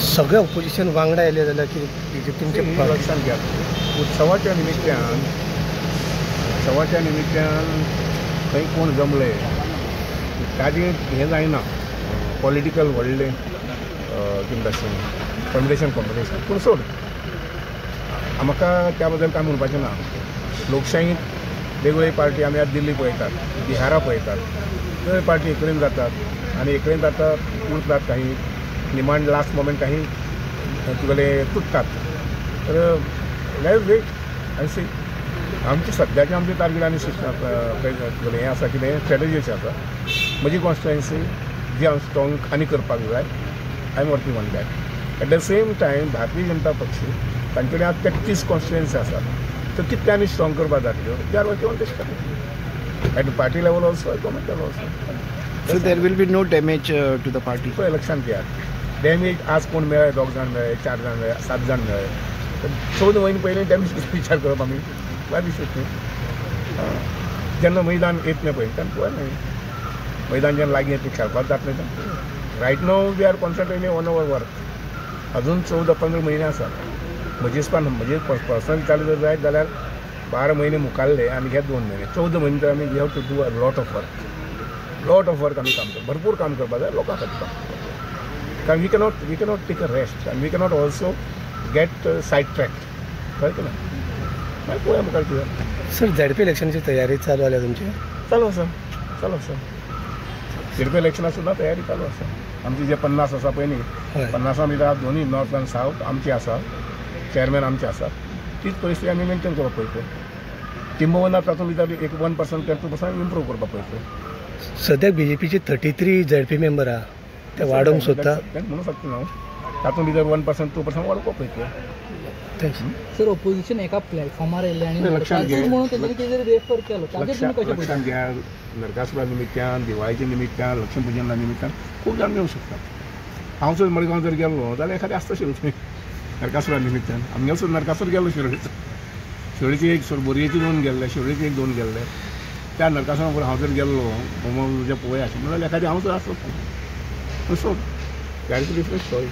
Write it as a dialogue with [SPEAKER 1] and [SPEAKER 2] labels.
[SPEAKER 1] सगळे ऑपोजिशन वांगडा आयले जाल्यार की तुमचे
[SPEAKER 2] लक्षात घ्या उत्सवाच्या निमित्तान खंय कोण जमले ताजें हें जायना पॉलिटिकल व्हडलें कितें तशें कॉम्पिटिशन पूण सोड म्हाका त्या बद्दल कांय म्हणपाचें ना. लोकशाहींत वेगवेगळी पार्टी आमी आतां दिल्ली पळयतात, बिहारा पळयतात, वेगवेगळी पार्टी एकडेन जातात आनी एकडेन जातात उरतात काही डिमांड लास्ट मोमेंट काही तुगेले तुटतात. तर लेट्स वेट आनी सी आमचे सद्याचे आमचे टार्गेट आनी सिस्टम हें आसा कितें स्ट्रेटजीचे आसा. म्हजी कॉन्स्टिट्युएन्सी जी हांव स्ट्रॉंग आनी करपाक जाय. I am working on that. At the same time Bharatiya Janata पक्ष तांचे कडेन आतां 33 कॉन्स्टिट्युएन्सी आसात. तर कितले आनी स्ट्रॉंग करपाक जातल्यो they are working on this at the party level also government level also.
[SPEAKER 1] So there will be no damage to the party.
[SPEAKER 2] पळय लक्षांत घेयात डॅमेज आज कोण मेळ्ळे 2 जाण मेळ्ळे 4 जाण मेळ्ळे 7 जाण मेळ्ळे तर 14 म्हयने पयलीं डॅमेज विचार करप आमी वाय दिसत न्ही. जेन्ना मैदान येतलें पळय तेन्ना पळय मैदान जेन्ना लागीं येतलें खेळपाक जातलें तेन्ना right now we are concentrating on our work. अजून 14-15 म्हयने आसा. म्हजे हिसपान म्हजे पर्सनल चालू जर जायत जाल्यार 12 म्हयने मुखारले आनी हे 2 म्हयने 14 म्हयने तर आमी we have to do a lot of work आमी काम करता. भरपूर काम करपाक जाय लोकां खातीर. कारण we cannot take a rest आनी we cannot also get sidetracked कळ्ळें ना. मागीर पळोवया मुखार कितें.
[SPEAKER 1] सर झेडपी इलेक्शनाची तयारी चालू जाल्या तुमची.
[SPEAKER 2] चालू आसा झेडपी इलेक्शनाक सुद्दां तयारी चालू आसा. आमची जे 50 आसा पळय न्ही 50 भितर दोन्ही नॉर्थ आनी सावथ आमची आसा. चेअरमॅन आमचे आसात. तीच परिस्थिती आमी मेंटेन करपाक पळयतले. किंबहुना तातूंत भितर एक 1% 2% इम्प्रूव करपाक पळयतले.
[SPEAKER 1] सद्याक BJPचे 33 झेडपी मेंबर आहा ते वाडोवंक सोदता.
[SPEAKER 2] म्हणून शकता हांव तातूंत भितर 1% 2% वाडोवपाक पळयतले.
[SPEAKER 3] सर ऑपोजिशन एका प्लॅटफॉर्मार येयले आनी
[SPEAKER 2] लक्षांत घे
[SPEAKER 3] रेफर केलो
[SPEAKER 2] लक्षांत घ्या नरकासुरा निमित्तान दिवाळीच्या निमित्तान लक्ष्मी पुजना निमित्तान खूब जाण येवंक शकतात. हांव जर मडगांव जर गेल्लो जाल्यार एखादें आसतशें थंय नरकासुरा निमित्तान. आमगे सुद्दां नरकासूर गेल्लो शिरोडेचे एक बोरयेचे 2 गेल्ले शिरोडेचे एक 2 गेल्ले. त्या नरकासुरा बरोबर हांव जर गेल्लो जे पळय आशिल्लो जाल्यार एखादें हांव जर आसलो so that is different story.